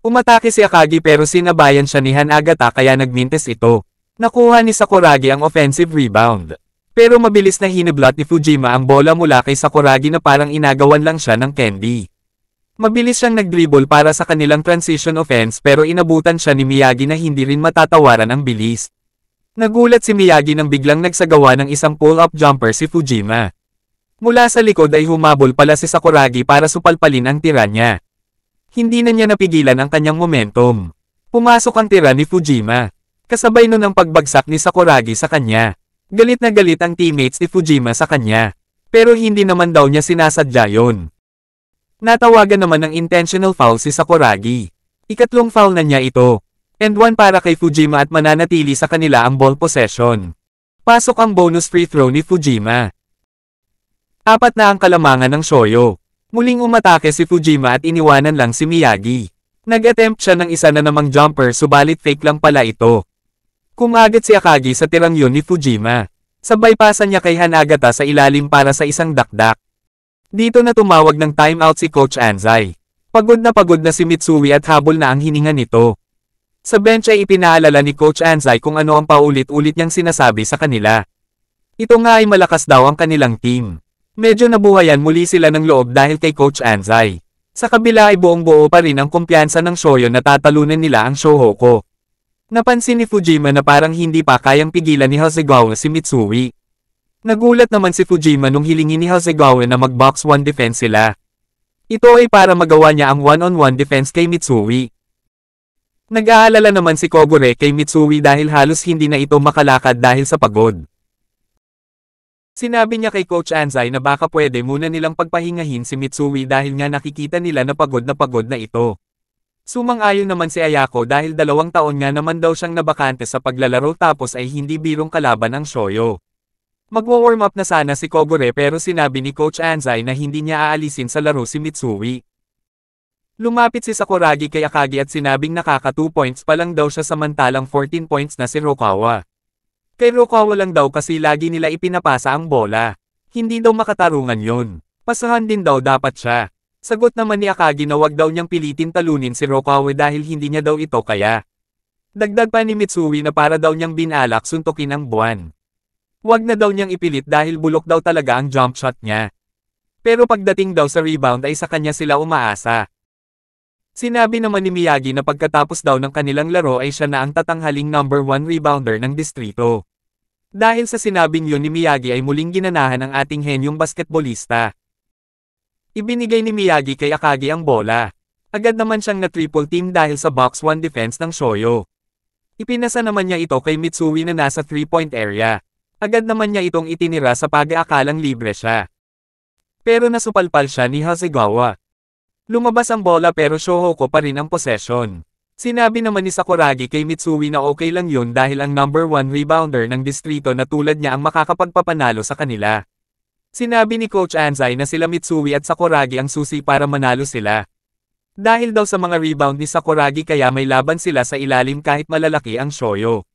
Umatake si Akagi pero sinabayan siya ni Hanagata kaya nagmintes ito. Nakuha ni Sakuragi ang offensive rebound. Pero mabilis na hiniblot ni Fujima ang bola mula kay Sakuragi na parang inagawan lang siya ng candy. Mabilis siyang nag-dribble para sa kanilang transition offense pero inabutan siya ni Miyagi na hindi rin matatawaran ang bilis. Nagulat si Miyagi nang biglang nagsagawa ng isang pull-up jumper si Fujima. Mula sa likod ay humabol pala si Sakuragi para supalpalin ang tira niya. Hindi na niya napigilan ang kanyang momentum. Pumasok ang tira ni Fujima. Kasabay nun ang pagbagsak ni Sakuragi sa kanya. Galit na galit ang teammates ni Fujima sa kanya. Pero hindi naman daw niya sinasadya yon. Natawagan naman ng intentional foul si Sakuragi. Ikatlong foul na niya ito. And one para kay Fujima at mananatili sa kanila ang ball possession. Pasok ang bonus free throw ni Fujima. 4 na ang kalamangan ng Shoyo. Muling umatake si Fujima at iniwanan lang si Miyagi. Nag-attempt siya ng isa na namang jumper subalit fake lang pala ito. Kumagat si Akagi sa tirang yun ni Fujima. Sabay pasa niya kay Hanagata sa ilalim para sa isang dakdak. Dito na tumawag ng timeout si Coach Anzai. Pagod na si Mitsui at habol na ang hininga nito. Sa bench ay ipinaalala ni Coach Anzai kung ano ang paulit-ulit niyang sinasabi sa kanila. Ito nga ay malakas daw ang kanilang team. Medyo nabuhayan muli sila ng loob dahil kay Coach Anzai. Sa kabila ay buong-buo pa rin ang kumpiyansa ng Shoyo na tatalunan nila ang Shohoku. Napansin ni Fujima na parang hindi pa kayang pigilan ni Hasegawa si Mitsui. Nagulat naman si Fujima nung hilingin ni Hasegawa na mag-box 1 defense sila. Ito ay para magawa niya ang one-on-one defense kay Mitsui. Nag-aalala naman si Kogure kay Mitsui dahil halos hindi na ito makalakad dahil sa pagod. Sinabi niya kay Coach Anzai na baka pwede muna nilang pagpahingahin si Mitsui dahil nga nakikita nila na pagod na ito. Sumang-ayon naman si Ayako dahil 2 taon nga naman daw siyang nabakante sa paglalaro tapos ay hindi birong kalaban ang Shoyo. Magwa-warm up na sana si Kogure pero sinabi ni Coach Anzai na hindi niya aalisin sa laro si Mitsui. Lumapit si Sakuragi kay Akagi at sinabing nakaka 2 points pa lang daw siya samantalang 14 points na si Rokawa. Kay Rokawa lang daw kasi lagi nila ipinapasa ang bola. Hindi daw makatarungan yon. Pasahan din daw dapat siya. Sagot naman ni Akagi na wag daw niyang pilitin talunin si Rokawa dahil hindi niya daw ito kaya. Dagdag pa ni Mitsui na para daw niyang binalak suntukin ang buwan. Wag na daw niyang ipilit dahil bulok daw talaga ang jump shot niya. Pero pagdating daw sa rebound ay sa kanya sila umaasa. Sinabi naman ni Miyagi na pagkatapos daw ng kanilang laro ay siya na ang tatanghaling number 1 rebounder ng distrito. Dahil sa sinabing yun ni Miyagi ay muling ginanahan ang ating henyong basketbolista. Ibinigay ni Miyagi kay Akagi ang bola. Agad naman siyang na-triple team dahil sa box 1 defense ng Shoyo. Ipinasa naman niya ito kay Mitsui na nasa 3-point area. Agad naman niya itong itinira sa pag-aakalang libre siya. Pero nasupalpal siya ni Hasegawa. Lumabas ang bola pero Shohoku pa rin ang possession. Sinabi naman ni Sakuragi kay Mitsui na okay lang yun dahil ang number 1 rebounder ng distrito na tulad niya ang makakapagpapanalo sa kanila. Sinabi ni Coach Anzai na sila Mitsui at Sakuragi ang susi para manalo sila. Dahil daw sa mga rebound ni Sakuragi kaya may laban sila sa ilalim kahit malalaki ang Shoyo.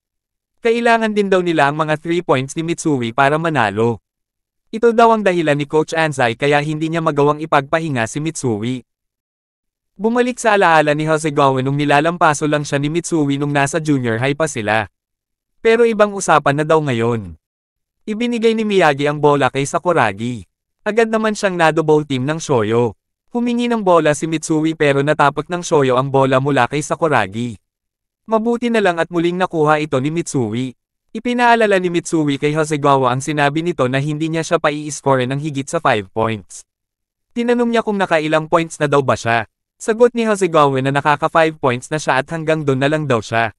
Kailangan din daw nila ang mga 3 points ni Mitsui para manalo. Ito daw ang dahilan ni Coach Anzai kaya hindi niya magawang ipagpahinga si Mitsui. Bumalik sa alaala ni Hasegawa nung nilalampaso lang siya ni Mitsui nung nasa junior high pa sila. Pero ibang usapan na daw ngayon. Ibinigay ni Miyagi ang bola kay Sakuragi. Agad naman siyang na-double team ng Shoyo. Humingi ng bola si Mitsui pero natapot ng Shoyo ang bola mula kay Sakuragi. Mabuti na lang at muling nakuha ito ni Mitsui. Ipinaalala ni Mitsui kay Hasegawa ang sinabi nito na hindi niya siya pa-i-score ng higit sa 5 points. Tinanong niya kung nakailang points na daw ba siya. Sagot ni Hasegawa na nakaka 5 points na siya at hanggang doon na lang daw siya.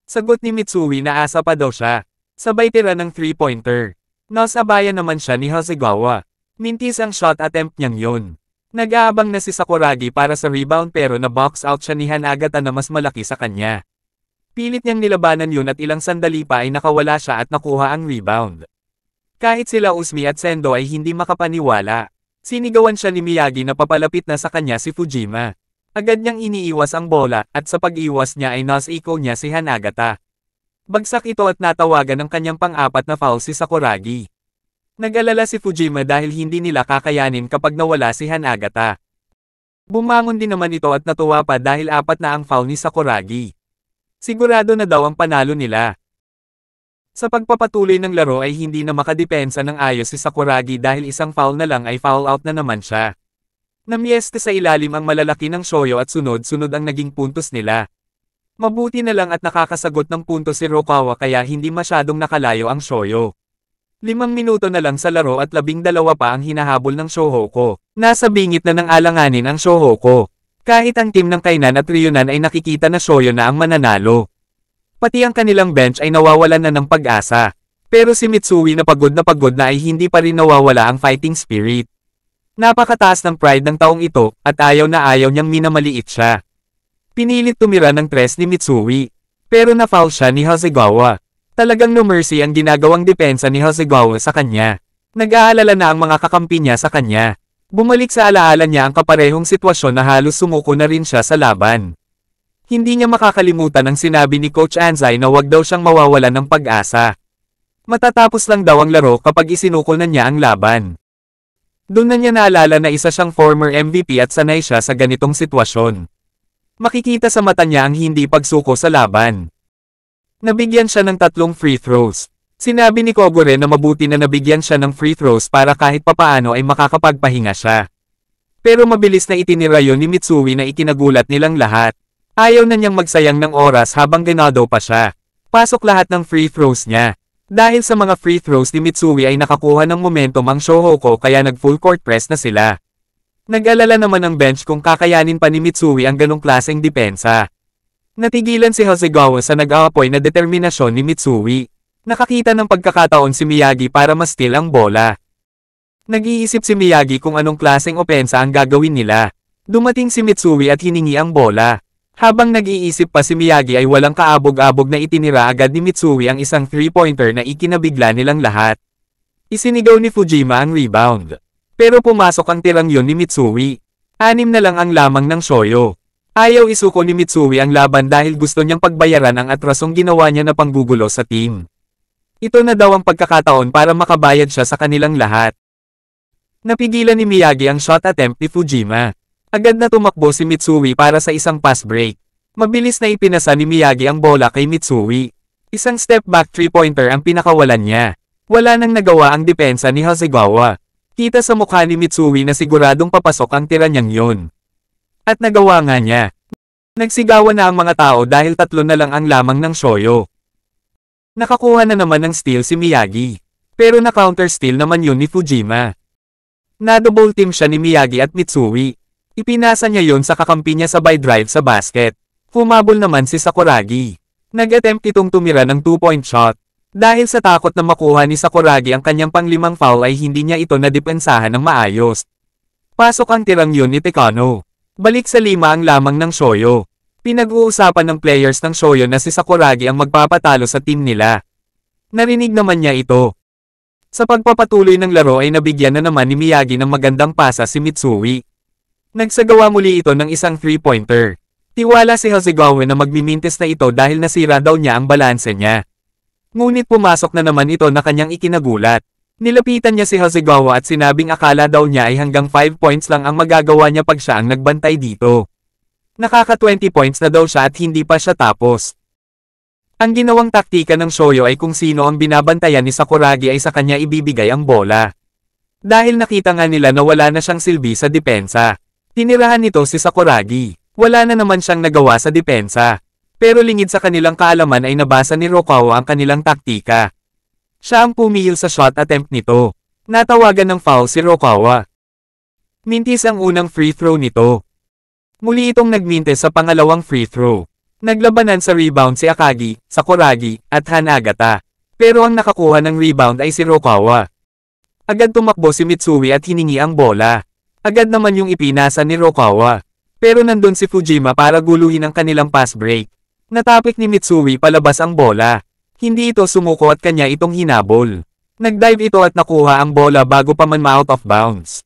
Sagot ni Mitsui na asa pa daw siya. Sabay tira ng 3-pointer. Nasabayan naman siya ni Hasegawa. Mintis ang shot attempt niyang yun. Nag-aabang na si Sakuragi para sa rebound pero na-box out siya ni Hanagata na mas malaki sa kanya. Pilit niyang nilabanan yun at ilang sandali pa ay nakawala siya at nakuha ang rebound. Kahit sila Usmi at Sendo ay hindi makapaniwala. Sinigawan siya ni Miyagi na papalapit na sa kanya si Fujima. Agad niyang iniiwas ang bola at sa pag-iwas niya ay nas-equal niya si Hanagata. Bagsak ito at natawagan ng kanyang pang-4 na foul si Sakuragi. Nag-alala si Fujima dahil hindi nila kakayanin kapag nawala si Hanagata. Bumangon din naman ito at natuwa pa dahil apat na ang foul ni Sakuragi. Sigurado na daw ang panalo nila. Sa pagpapatuloy ng laro ay hindi na makadepensa ng ayos si Sakuragi dahil isang foul na lang ay foul out na naman siya. Namieste sa ilalim ang malalaki ng shoyo at sunod-sunod ang naging puntos nila. Mabuti na lang at nakakasagot ng puntos si Rokawa kaya hindi masyadong nakalayo ang shoyo. 5 minuto na lang sa laro at 12 pa ang hinahabol ng Shohoku. Nasa bingit na ng alanganin ang Shohoku. Kahit ang team ng Kainan at Ryunan ay nakikita na Shoyo na ang mananalo. Pati ang kanilang bench ay nawawalan na ng pag-asa. Pero si Mitsui na pagod na ay hindi pa rin nawawala ang fighting spirit. Napakataas ng pride ng taong ito at ayaw na ayaw niyang minamaliit siya. Pinilit tumira ng tres ni Mitsui. Pero na-foul siya ni Hasegawa. Talagang no mercy ang ginagawang depensa ni Hasegawa sa kanya. Nag-aalala na ang mga kakampi niya sa kanya. Bumalik sa alaala niya ang kaparehong sitwasyon na halos sumuko na rin siya sa laban. Hindi niya makakalimutan ang sinabi ni Coach Anzai na wag daw siyang mawawalan ng pag-asa. Matatapos lang daw ang laro kapag isinuko na niya ang laban. Doon na niya naalala na isa siyang former MVP at sanay siya sa ganitong sitwasyon. Makikita sa mata niya ang hindi pagsuko sa laban. Nabigyan siya ng 3 free throws. Sinabi ni Kogure na mabuti na nabigyan siya ng free throws para kahit papaano ay makakapagpahinga siya. Pero mabilis na itinira yon ni Mitsui na ikinagulat nilang lahat. Ayaw na niyang magsayang ng oras habang ganado pa siya. Pasok lahat ng free throws niya. Dahil sa mga free throws ni Mitsui ay nakakuha ng momentum ang Shohoku kaya nag-full court press na sila. Nag-alala naman ang bench kung kakayanin pa ni Mitsui ang ganong klaseng depensa. Natigilan si Hasegawa sa nag-aapoy na determinasyon ni Mitsui. Nakakita ng pagkakataon si Miyagi para ma-steal ang bola. Nag-iisip si Miyagi kung anong klaseng opensa ang gagawin nila. Dumating si Mitsui at hiningi ang bola. Habang nag-iisip pa si Miyagi ay walang kaabog-abog na itinira agad ni Mitsui ang isang 3-pointer na ikinabigla nilang lahat. Isinigaw ni Fujima ang rebound. Pero pumasok ang tirang yon ni Mitsui. 6 na lang ang lamang ng shoyo. Ayaw isuko ni Mitsui ang laban dahil gusto niyang pagbayaran ang atrasong ginawa niya na panggugulo sa team. Ito na daw ang pagkakataon para makabayad siya sa kanilang lahat. Napigilan ni Miyagi ang shot attempt ni Fujima. Agad na tumakbo si Mitsui para sa isang pass break. Mabilis na ipinasa ni Miyagi ang bola kay Mitsui. Isang step back 3-pointer ang pinakawalan niya. Wala nang nagawa ang depensa ni Hasegawa. Kita sa mukha ni Mitsui na siguradong papasok ang tira niyang yon. At nagawa nga niya. Nagsigawan na ang mga tao dahil 3 na lang ang lamang ng shoyo. Nakakuha na naman ng steal si Miyagi. Pero na-counter steal naman yun ni Fujima. Na-double team siya ni Miyagi at Mitsui. Ipinasa niya yon sa kakampi niya sabay drive sa basket. Humabol naman si Sakuragi. Nag-attempt itong tumira ng 2-point shot. Dahil sa takot na makuha ni Sakuragi ang kanyang pang-5 foul ay hindi niya ito nadepensahan ng maayos. Pasok ang tirang yun ni Tekano. Balik sa 5 ang lamang ng shoyo. Pinag-uusapan ng players ng shoyo na si Sakuragi ang magpapatalo sa team nila. Narinig naman niya ito. Sa pagpapatuloy ng laro ay nabigyan na naman ni Miyagi ng magandang pasa si Mitsui. Nagsagawa muli ito ng isang 3-pointer. Tiwala si Hasegawa na magmimintis na ito dahil nasira daw niya ang balanse niya. Ngunit pumasok na naman ito na kanyang ikinagulat. Nilapitan niya si Hasegawa at sinabing akala daw niya ay hanggang 5 points lang ang magagawa niya pag siya ang nagbantay dito. Nakaka-20 points na daw siya at hindi pa siya tapos. Ang ginawang taktika ng shoyo ay kung sino ang binabantayan ni Sakuragi ay sa kanya ibibigay ang bola. Dahil nakita nga nila na wala na siyang silbi sa depensa. Tinirahan nito si Sakuragi. Wala na naman siyang nagawa sa depensa. Pero lingid sa kanilang kaalaman ay nabasa ni Rokawa ang kanilang taktika. Siya ang pumihil sa shot attempt nito. Natawagan ng foul si Rokawa. Mintis ang unang free throw nito. Muli itong nagmintis sa pangalawang free throw. Naglabanan sa rebound si Akagi, Sakuragi, at Hanagata. Pero ang nakakuha ng rebound ay si Rokawa. Agad tumakbo si Mitsui at hiningi ang bola. Agad naman yung ipinasa ni Rokawa. Pero nandun si Fujima para guluhin ang kanilang pass break. Natapik ni Mitsui palabas ang bola. Hindi ito sumuko at kanya itong hinabol. Nag-dive ito at nakuha ang bola bago pa man ma-out of bounds.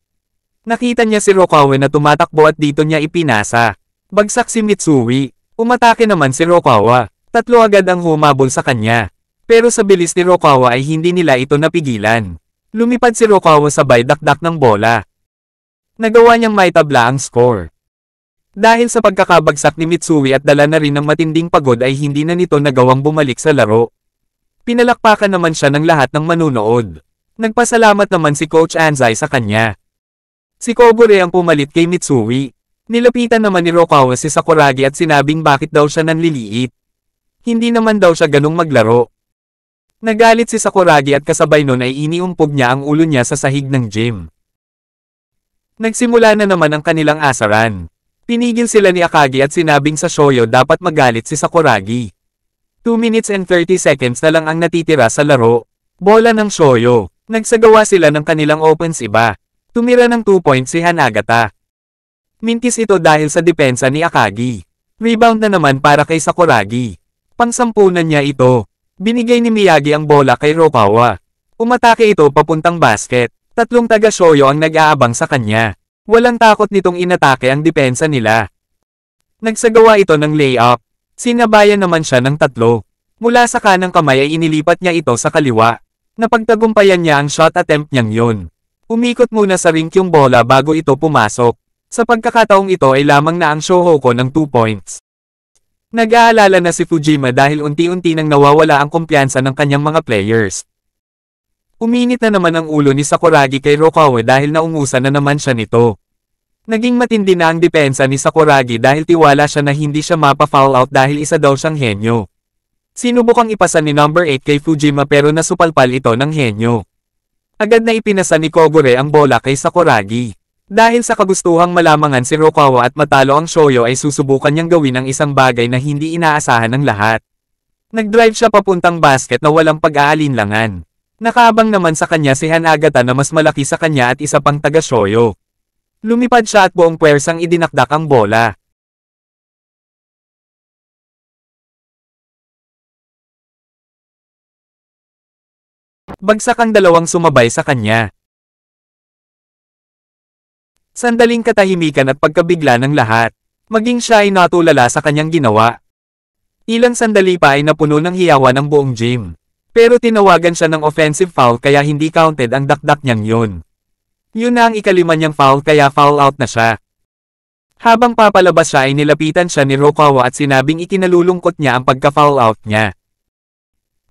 Nakita niya si Rokawa na tumatakbo at dito niya ipinasa. Bagsak si Mitsui. Umatake naman si Rokawa. 3 agad ang humabol sa kanya. Pero sa bilis ni Rokawa ay hindi nila ito napigilan. Lumipad si Rokawa sabay dakdak ng bola. Nagawa niyang maitabla ang score. Dahil sa pagkakabagsak ni Mitsui at dala na rin ng matinding pagod ay hindi na nito nagawang bumalik sa laro. Pinalakpakan naman siya ng lahat ng manunood. Nagpasalamat naman si Coach Anzai sa kanya. Si Kogure ang pumalit kay Mitsui. Nilapitan naman ni Rokawa si Sakuragi at sinabing bakit daw siya nanliliit. Hindi naman daw siya ganung maglaro. Nagalit si Sakuragi at kasabay nun ay iniumpog niya ang ulo niya sa sahig ng gym. Nagsimula na naman ang kanilang asaran. Pinigil sila ni Akagi at sinabing sa Shoyo dapat magalit si Sakuragi. 2 minutes and 30 seconds na lang ang natitira sa laro. Bola ng Shoyo. Nagsagawa sila ng kanilang offense iba. Tumira ng 2 points si Hanagata. Mintis ito dahil sa depensa ni Akagi. Rebound na naman para kay Sakuragi. Pangsampunan niya ito. Binigay ni Miyagi ang bola kay Rokawa. Umatake ito papuntang basket. 3 taga-Shoyo ang nag-aabang sa kanya. Walang takot nitong inatake ang depensa nila. Nagagawa ito ng layup. Sinabayan naman siya ng 3. Mula sa kanang kamay ay inilipat niya ito sa kaliwa. Napagtagumpayan niya ang shot attempt niyang yun. Umikot muna sa rink yung bola bago ito pumasok. Sa pagkakataong ito ay lamang na ang Shohoko ng 2 points. Nag-aalala na si Fujima dahil unti-unti nang nawawala ang kumpiyansa ng kanyang mga players. Uminit na naman ang ulo ni Sakuragi kay Rokawa dahil naungusan na naman siya nito. Naging matindi na ang depensa ni Sakuragi dahil tiwala siya na hindi siya mapa-foul out dahil isa daw siyang henyo. Sinubukang ipasa ni number 8 kay Fujima pero nasupalpal ito ng henyo. Agad na ipinasa ni Kogure ang bola kay Sakuragi. Dahil sa kagustuhang malamangan si Rokawa at matalo ang Shoyo ay susubukan niyang gawin ang isang bagay na hindi inaasahan ng lahat. Nag-drive siya papuntang basket na walang pag-aalinlangan. Nakaabang naman sa kanya si Hanagata na mas malaki sa kanya at isa pang taga-Shoyo. Lumipad siya at buong puwersang idinakdak ang bola. Bagsak ang dalawang sumabay sa kanya. Sandaling katahimikan at pagkabigla ng lahat. Maging siya ay natulala sa kanyang ginawa. Ilang sandali pa ay napuno ng hiyawan ang buong gym. Pero tinawagan siya ng offensive foul kaya hindi counted ang dakdak niyang yun. Yun na ang ikalima niyang foul kaya foul out na siya. Habang papalabas siya ay nilapitan siya ni Rokawa at sinabing ikinalulungkot niya ang pagka-foul out niya.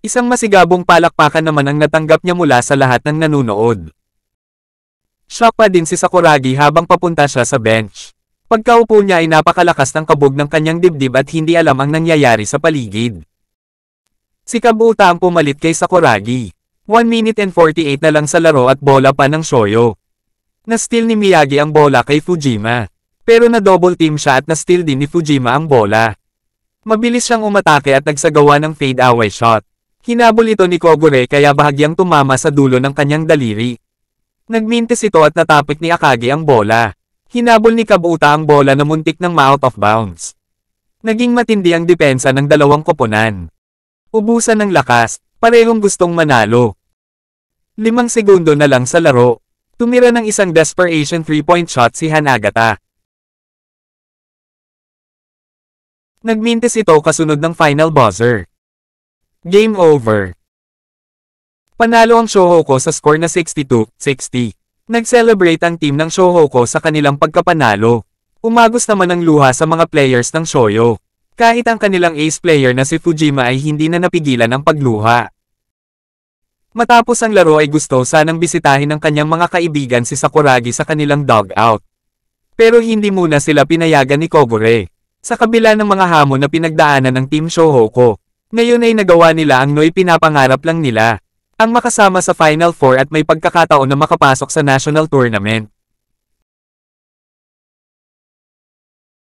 Isang masigabong palakpakan naman ang natanggap niya mula sa lahat ng nanunood. Shock pa din si Sakuragi habang papunta siya sa bench. Pagkaupo niya ay napakalakas ng kabog ng kanyang dibdib at hindi alam ang nangyayari sa paligid. Si Kabuta ang pumalit kay Sakuragi. 1 minute and 48 na lang sa laro at bola pa ng Shoyo. Na-steal ni Miyagi ang bola kay Fujima. Pero na-double team siya at na-steal din ni Fujima ang bola. Mabilis siyang umatake at nagsagawa ng fade-away shot. Hinabol ito ni Kogure kaya bahagyang tumama sa dulo ng kanyang daliri. Nagmintis ito at natapik ni Akagi ang bola. Hinabol ni Kabuta ang bola na muntik ng ma-out of bounds. Naging matindi ang depensa ng dalawang koponan. Ubusan ng lakas, parehong gustong manalo. 5 segundo na lang sa laro. Tumira ng isang desperation 3-point shot si Hanagata. Nagmintis ito kasunod ng final buzzer. Game over. Panalo ang Shohoko sa score na 62-60. Nag-celebrate ang team ng Shohoko sa kanilang pagkapanalo. Umagos naman ang luha sa mga players ng Shoyo. Kahit ang kanilang ace player na si Fujima ay hindi na napigilan ang pagluha. Matapos ang laro ay gusto sanang bisitahin ng kanyang mga kaibigan si Sakuragi sa kanilang dugout. Pero hindi muna sila pinayagan ni Kogure. Sa kabila ng mga hamon na pinagdaanan ng Team Shohoko, ngayon ay nagawa nila ang noy pinapangarap lang nila. Ang makasama sa Final Four at may pagkakataon na makapasok sa national tournament.